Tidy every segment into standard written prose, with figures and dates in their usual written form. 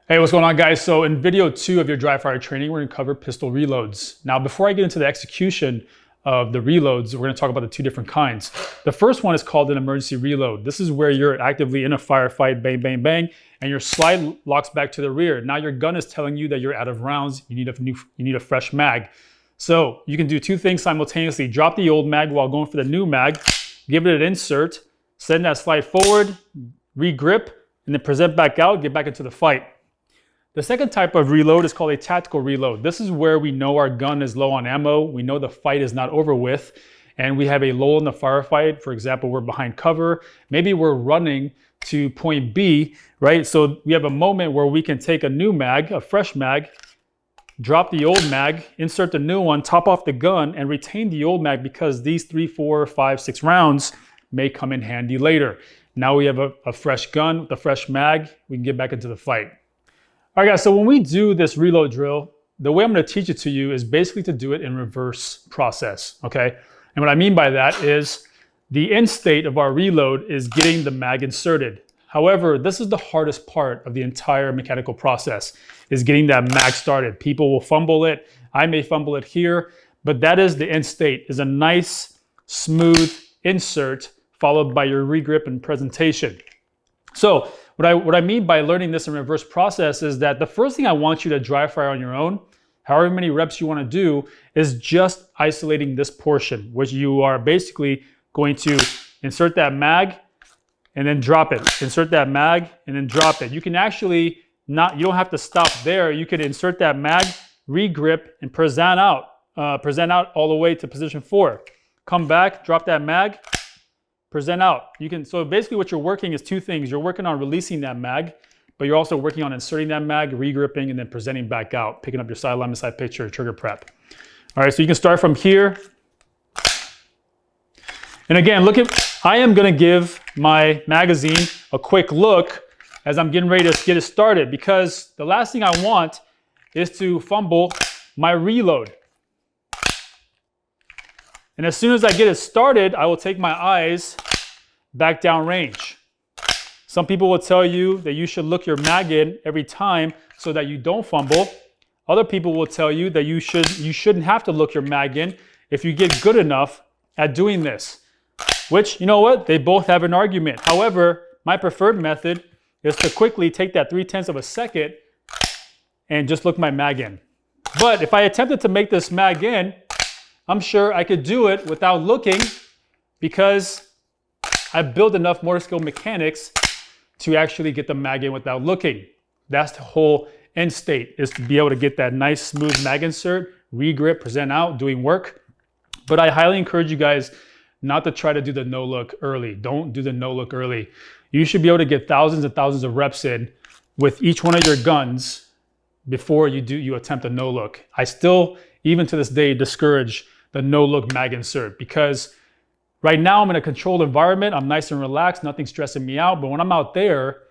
Hey, what's going on, guys? So in video 2 of your Dryfire training, we're going to cover pistol reloads. Now, before I get into the execution of the reloads, we're going to talk about the 2 different kinds. The first one is called an emergency reload. This is where you're actively in a firefight, bang, bang, bang, and your slide locks back to the rear. Now your gun is telling you that you're out of rounds. You need a fresh mag. So you can do 2 things simultaneously. Drop the old mag while going for the new mag, give it an insert, send that slide forward, re-grip, and then present back out, get back into the fight. The second type of reload is called a tactical reload. This is where we know our gun is low on ammo, we know the fight is not over with, and we have a lull in the firefight. For example, we're behind cover, maybe we're running to point B, right? So we have a moment where we can take a new mag, a fresh mag, drop the old mag, insert the new one, top off the gun, and retain the old mag because these 3, 4, 5, 6 rounds may come in handy later. Now we have a fresh gun with a fresh mag, we can get back into the fight. All right, guys, so when we do this reload drill, the way I'm going to teach it to you is basically to do it in reverse process, okay? And what I mean by that is the end state of our reload is getting the mag inserted. However, this is the hardest part of the entire mechanical process, is getting that mag started. People will fumble it. I may fumble it here, but that is the end state, is a nice, smooth insert followed by your regrip and presentation. So what I mean by learning this in reverse process is that the first thing I want you to dry fire on your own, however many reps you want to do, is just isolating this portion, which you are basically going to insert that mag and then drop it. Insert that mag and then drop it. You can actually you don't have to stop there. You can insert that mag, re-grip, and present out all the way to position 4. Come back, drop that mag, present out. So basically what you're working is 2 things. You're working on releasing that mag, but you're also working on inserting that mag, re-gripping, and then presenting back out, picking up your side alignment, side picture, trigger prep. All right, so you can start from here. And again, I am gonna give my magazine a quick look as I'm getting ready to get it started, because the last thing I want is to fumble my reload. And as soon as I get it started, I will take my eyes back down range. Some people will tell you that you should look your mag in every time so that you don't fumble. Other people will tell you that you shouldn't have to look your mag in if you get good enough at doing this. Which, you know what? They both have an argument. However, my preferred method is to quickly take that 0.3 of a second and just look my mag in. But if I attempted to make this mag in, I'm sure I could do it without looking because I built enough motor skill mechanics to actually get the mag in without looking. That's the whole end state, is to be able to get that nice smooth mag insert, re-grip, present out, doing work. But I highly encourage you guys not to try to do the no look early. Don't do the no look early. You should be able to get thousands and thousands of reps in with each one of your guns before you attempt a no look. I still, even to this day, discourage the no-look mag insert because right now I'm in a controlled environment. I'm nice and relaxed, nothing's stressing me out. But when I'm out there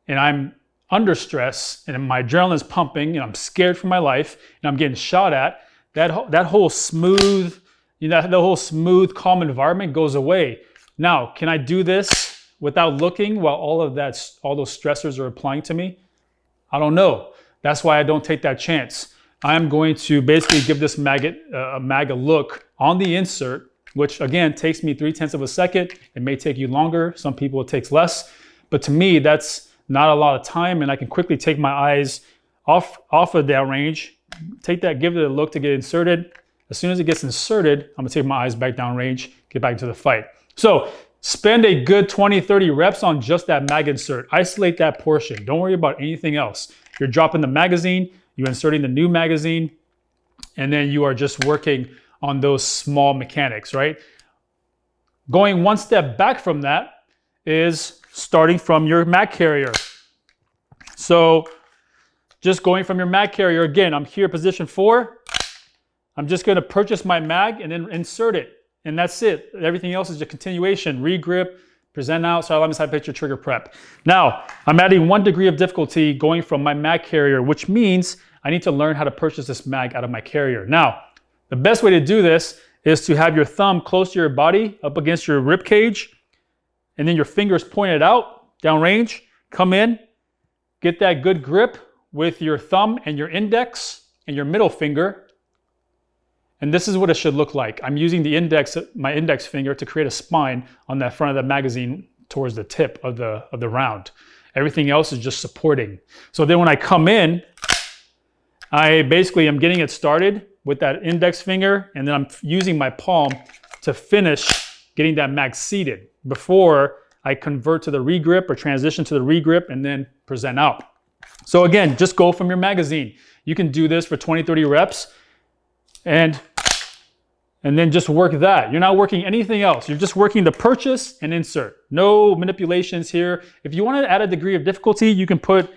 and I'm under stress and my adrenaline's pumping and I'm scared for my life and I'm getting shot at, that whole smooth, the whole smooth, calm environment goes away. Now, can I do this without looking while all those stressors are applying to me? I don't know. That's why I don't take that chance. I'm going to basically give this mag a look on the insert, which again takes me 0.3 of a second. It may take you longer. Some people it takes less. But to me, that's not a lot of time, and I can quickly take my eyes off of that range, give it a look to get inserted. As soon as it gets inserted, I'm gonna take my eyes back down range, get back into the fight. So spend a good 20, 30 reps on just that mag insert. Isolate that portion. Don't worry about anything else. You're dropping the magazine, you're inserting the new magazine, and then you are just working on those small mechanics, right? Going one step back from that is starting from your mag carrier. So just going from your mag carrier, again, I'm here position 4. I'm just gonna purchase my mag and then insert it. And that's it. Everything else is a continuation, re-grip, present out, side alignment, side picture, trigger prep. Now, I'm adding 1 degree of difficulty going from my mag carrier, which means I need to learn how to purchase this mag out of my carrier. Now, the best way to do this is to have your thumb close to your body, up against your rib cage, and then your fingers pointed out, downrange, come in, Get that good grip with your thumb and your index and your middle finger. And this is what it should look like. I'm using my index finger to create a spine on that front of the magazine towards the tip of the round. Everything else is just supporting. So then when I come in, I basically am getting it started with that index finger, and then I'm using my palm to finish getting that mag seated before I convert to the regrip or transition to the regrip and then present out. So again, just go from your magazine. You can do this for 20, 30 reps and then just work that. You're not working anything else. You're just working the purchase and insert. No manipulations here. If you want to add a degree of difficulty, you can put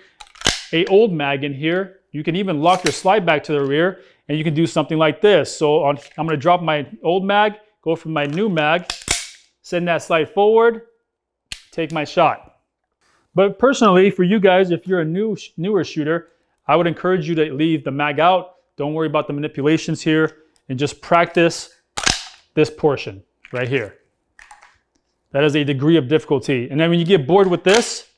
an old mag in here. You can even lock your slide back to the rear, and you can do something like this. So I'm going to drop my old mag, go from my new mag, send that slide forward, take my shot. But personally, for you guys, if you're a newer shooter, I would encourage you to leave the mag out. Don't worry about the manipulations here, and just practice this portion right here. That is a degree of difficulty. And then when you get bored with this,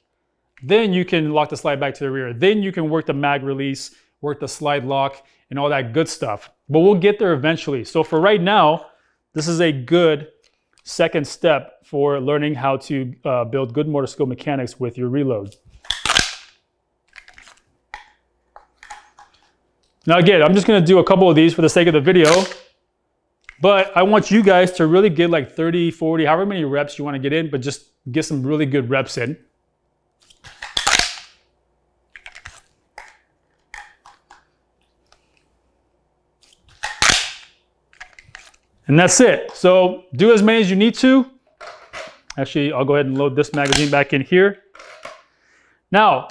then you can lock the slide back to the rear. Then you can work the mag release, work the slide lock, and all that good stuff. But we'll get there eventually. So for right now, this is a good second step for learning how to build good motor skill mechanics with your reload. Now again, I'm just gonna do a couple of these for the sake of the video, but I want you guys to really get like 30, 40, however many reps you wanna get in, but just get some really good reps in. And that's it. So do as many as you need to. Actually, I'll go ahead and load this magazine back in here. Now,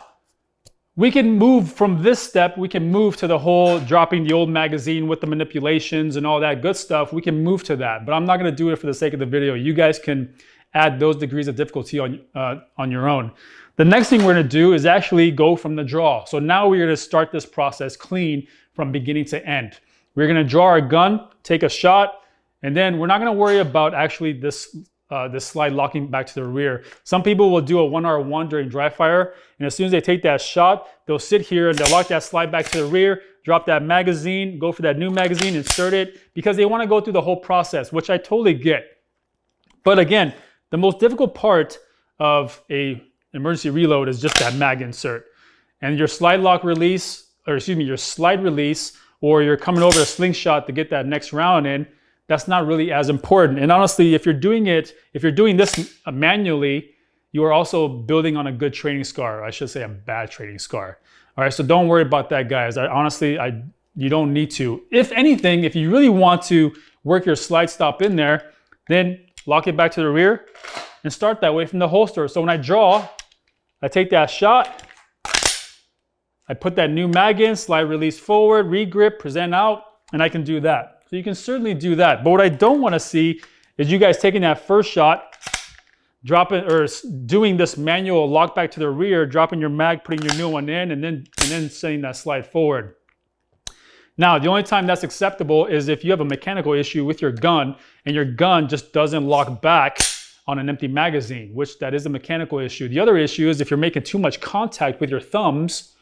we can move from this step, we can move to the whole dropping the old magazine with the manipulations and all that good stuff. We can move to that, but I'm not gonna do it for the sake of the video. You guys can add those degrees of difficulty on your own. The next thing we're gonna do is actually go from the draw. So now we're gonna start this process clean from beginning to end. We're gonna draw our gun, take a shot, and then we're not gonna worry about actually this slide locking back to the rear. Some people will do a 1R1 during dry fire, and as soon as they take that shot, they'll sit here and they'll lock that slide back to the rear, drop that magazine, go for that new magazine, insert it, because they wanna go through the whole process, which I totally get. But again, the most difficult part of a emergency reload is just that mag insert. And your slide lock release, or excuse me, your slide release, or you're coming over a slingshot to get that next round in, that's not really as important. And honestly, if you're doing this manually, you are also building on a good training scar. I should say a bad training scar. All right, so don't worry about that, guys. You don't need to. If anything, if you really want to work your slide stop in there, then lock it back to the rear and start that way from the holster. So when I draw, I take that shot, I put that new mag in, slide release forward, regrip, present out, and I can do that. So you can certainly do that. But what I don't want to see is you guys taking that first shot, dropping or doing this manual lock back to the rear, dropping your mag, putting your new one in, and then sending that slide forward. Now, the only time that's acceptable is if you have a mechanical issue with your gun and your gun just doesn't lock back on an empty magazine, which that is a mechanical issue. The other issue is if you're making too much contact with your thumbs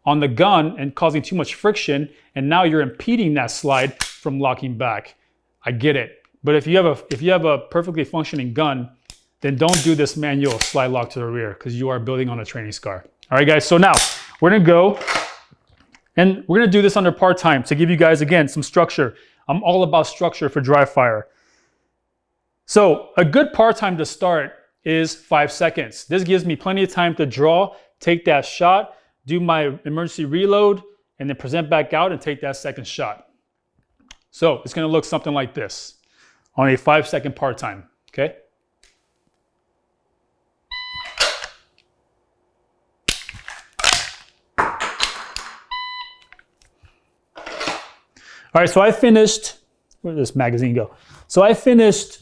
on the gun and causing too much friction, and now you're impeding that slide from locking back. I get it. But if you have a perfectly functioning gun, then don't do this manual slide lock to the rear, because you are building on a training scar. All right, guys, so now we're gonna go and we're gonna do this under part-time to give you guys, again, some structure. I'm all about structure for dry fire. So a good part-time to start is 5 seconds. This gives me plenty of time to draw, take that shot, do my emergency reload, and then present back out and take that second shot. So it's gonna look something like this on a 5-second part-time, okay? All right, so I finished, where did this magazine go? So I finished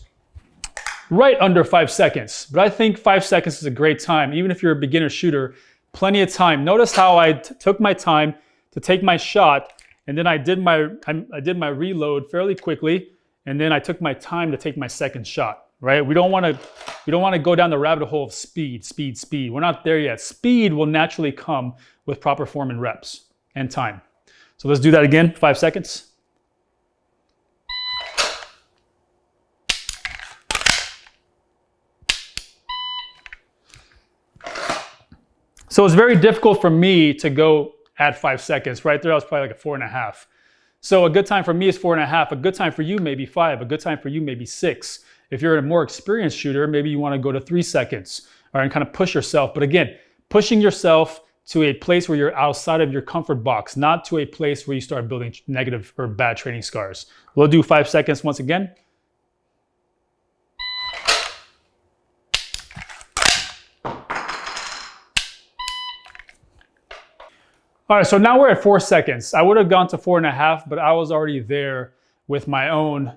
right under 5 seconds, but I think 5 seconds is a great time, even if you're a beginner shooter, plenty of time. Notice how I took my time to take my shot, and then I did my reload fairly quickly, and then I took my time to take my second shot. right? We don't want to go down the rabbit hole of speed, speed, speed. We're not there yet. Speed will naturally come with proper form and reps and time. So let's do that again, 5 seconds. So it's very difficult for me to go at 5 seconds. Right there, I was probably like a 4.5. So a good time for me is 4.5. A good time for you may be 5. A good time for you may be 6. If you're a more experienced shooter, maybe you want to go to 3 seconds, all right, and kind of push yourself. But again, pushing yourself to a place where you're outside of your comfort box, not to a place where you start building negative or bad training scars. We'll do 5 seconds once again. All right, so now we're at 4 seconds. I would have gone to 4.5, but I was already there with my own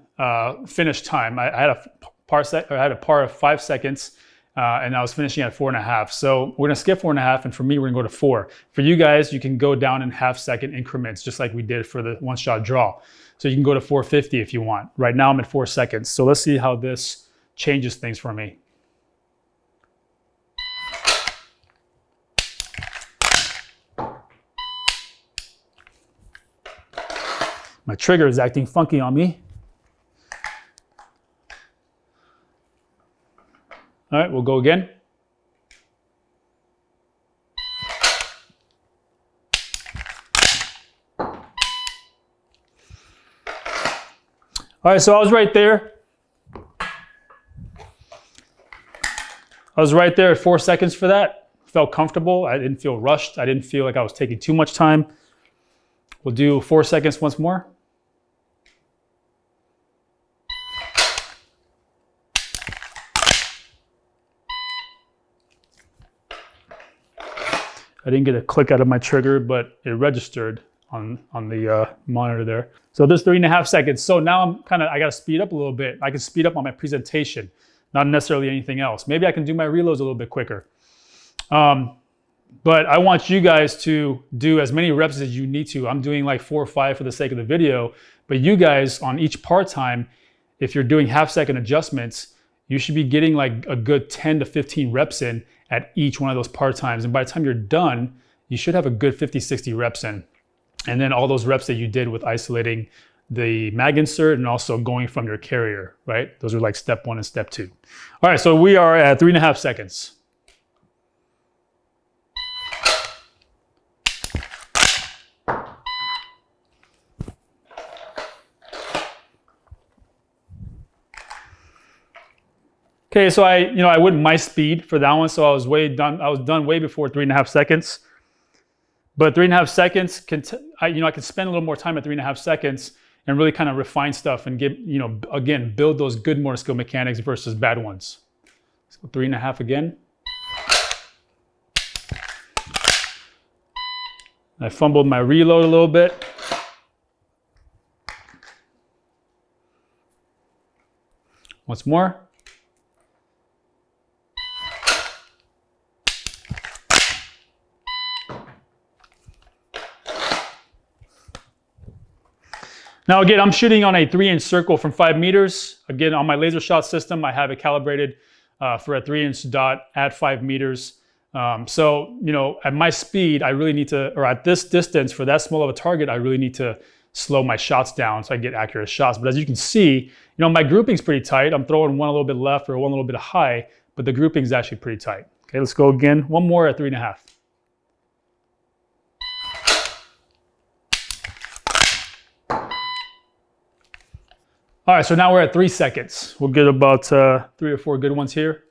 finish time. I had a par of 5 seconds, and I was finishing at 4.5. So we're gonna skip 4.5, and for me, we're gonna go to 4. For you guys, you can go down in half-second increments, just like we did for the one-shot draw. So you can go to 4:50 if you want. Right now, I'm at 4 seconds. So let's see how this changes things for me. My trigger is acting funky on me. All right, we'll go again. All right, so I was right there. I was right there at 4 seconds for that. Felt comfortable. I didn't feel rushed. I didn't feel like I was taking too much time. We'll do 4 seconds once more. I didn't get a click out of my trigger, but it registered on the monitor there. So there's 3.5 seconds. So now I gotta speed up a little bit. I can speed up on my presentation, not necessarily anything else. Maybe I can do my reloads a little bit quicker. But I want you guys to do as many reps as you need to. I'm doing like 4 or 5 for the sake of the video, but you guys on each part time, if you're doing half-second adjustments, you should be getting like a good 10 to 15 reps in at each one of those part times. And by the time you're done, you should have a good 50, 60 reps in. And then all those reps that you did with isolating the mag insert and also going from your carrier, right? Those are like step 1 and step 2. All right, so we are at 3.5 seconds. Okay, so I went my speed for that one, so I was done way before 3.5 seconds. But 3.5 seconds I can spend a little more time at 3.5 seconds and really kind of refine stuff and again, build those good motor skill mechanics versus bad ones. So 3.5 again. I fumbled my reload a little bit. Once more. Now again, I'm shooting on a 3-inch circle from 5 meters. Again, on my laser shot system, I have it calibrated for a 3-inch dot at 5 meters. So, at my speed, I really need to, or at this distance for that small of a target, I really need to slow my shots down so I get accurate shots. But as you can see, my grouping's pretty tight. I'm throwing one a little bit left or one a little bit high, but the grouping is actually pretty tight. Okay, let's go again. One more at 3.5. All right, so now we're at 3 seconds. We'll get about 3 or 4 good ones here.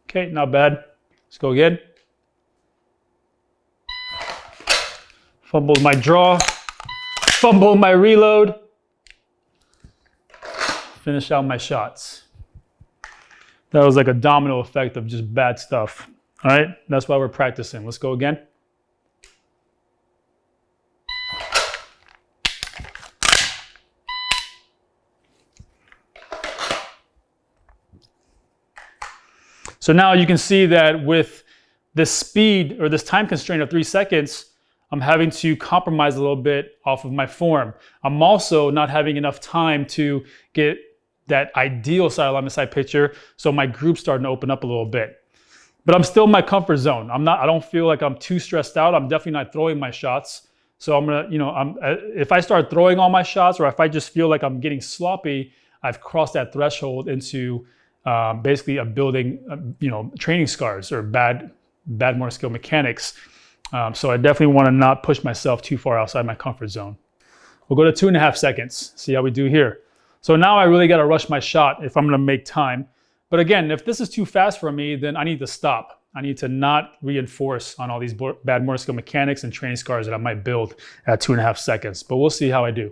Okay, not bad. Let's go again. Fumbled my draw, fumbled my reload. Finish out my shots. That was like a domino effect of just bad stuff. All right, that's why we're practicing. Let's go again. So now you can see that with this speed or this time constraint of 3 seconds, I'm having to compromise a little bit off of my form. I'm also not having enough time to get that ideal side alignment side picture, so my group's starting to open up a little bit. But I'm still in my comfort zone. I don't feel like I'm too stressed out. I'm definitely not throwing my shots. So I'm gonna, if I start throwing all my shots, or if I just feel like I'm getting sloppy, I've crossed that threshold into basically a building, training scars or bad motor skill mechanics. So I definitely want to not push myself too far outside my comfort zone. We'll go to 2.5 seconds, see how we do here. So now I really got to rush my shot if I'm going to make time. But again, if this is too fast for me, then I need to stop. I need to not reinforce on all these bad motor skill mechanics and training scars that I might build at 2.5 seconds. But we'll see how I do.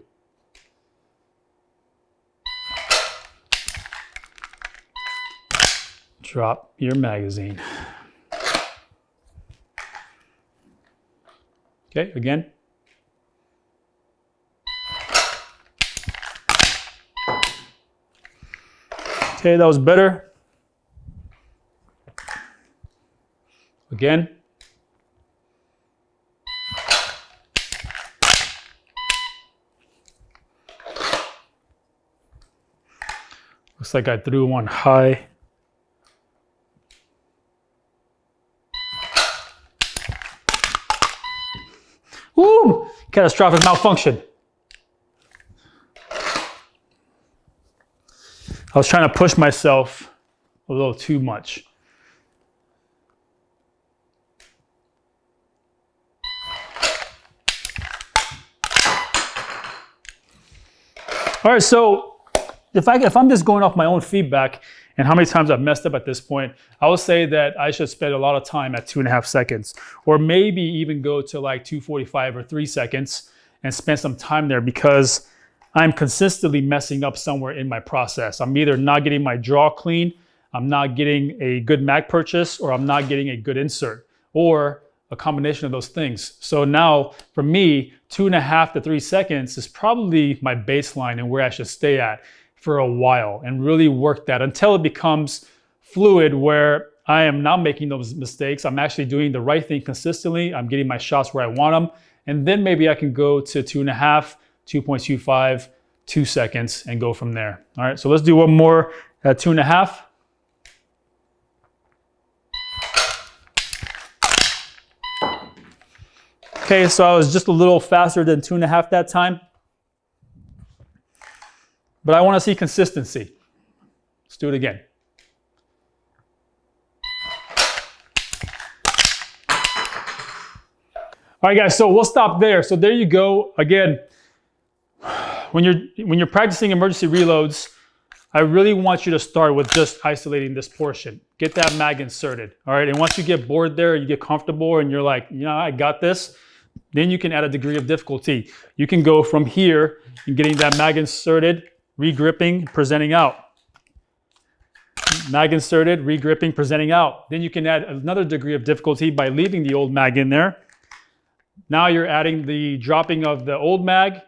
Drop your magazine. Okay, again. Okay, that was better. Again. Looks like I threw one high. Woo! Catastrophic malfunction. I was trying to push myself a little too much. All right, so if I'm just going off my own feedback and how many times I've messed up at this point, I would say that I should spend a lot of time at 2.5 seconds, or maybe even go to like 2:45 or 3 seconds and spend some time there, because I'm consistently messing up somewhere in my process. I'm either not getting my draw clean, I'm not getting a good mag purchase, or I'm not getting a good insert, or a combination of those things. So now for me, 2.5 to 3 seconds is probably my baseline and where I should stay at for a while, and really work that until it becomes fluid, where I am not making those mistakes. I'm actually doing the right thing consistently. I'm getting my shots where I want them. And then maybe I can go to 2.5, 2.25, 2 seconds and go from there. All right, so let's do one more at 2.5. Okay, so I was just a little faster than 2.5 that time. But I want to see consistency. Let's do it again. All right, guys, so we'll stop there. So there you go. Again, when you're practicing emergency reloads, I really want you to start with just isolating this portion. Get that mag inserted, all right? And once you get bored there, you get comfortable and you're like, I got this, then you can add a degree of difficulty. You can go from here and getting that mag inserted, regripping, presenting out. Mag inserted, regripping, presenting out. Then you can add another degree of difficulty by leaving the old mag in there. Now you're adding the dropping of the old mag.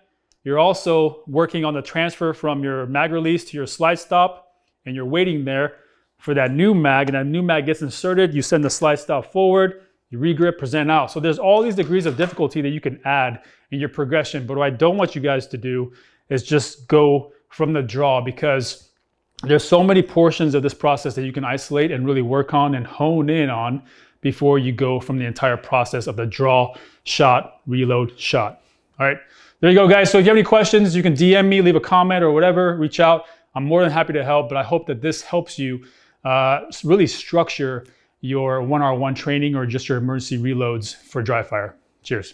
You're also working on the transfer from your mag release to your slide stop, and you're waiting there for that new mag, and that new mag gets inserted. You send the slide stop forward, you regrip, present out. So there's all these degrees of difficulty that you can add in your progression. But what I don't want you guys to do is just go from the draw, because there's so many portions of this process that you can isolate and really work on and hone in on before you go from the entire process of the draw, shot, reload, shot. All right, there you go, guys. So if you have any questions, you can DM me, leave a comment or whatever, reach out. I'm more than happy to help, but I hope that this helps you really structure your 1R1 training or just your emergency reloads for Dryfire. Cheers.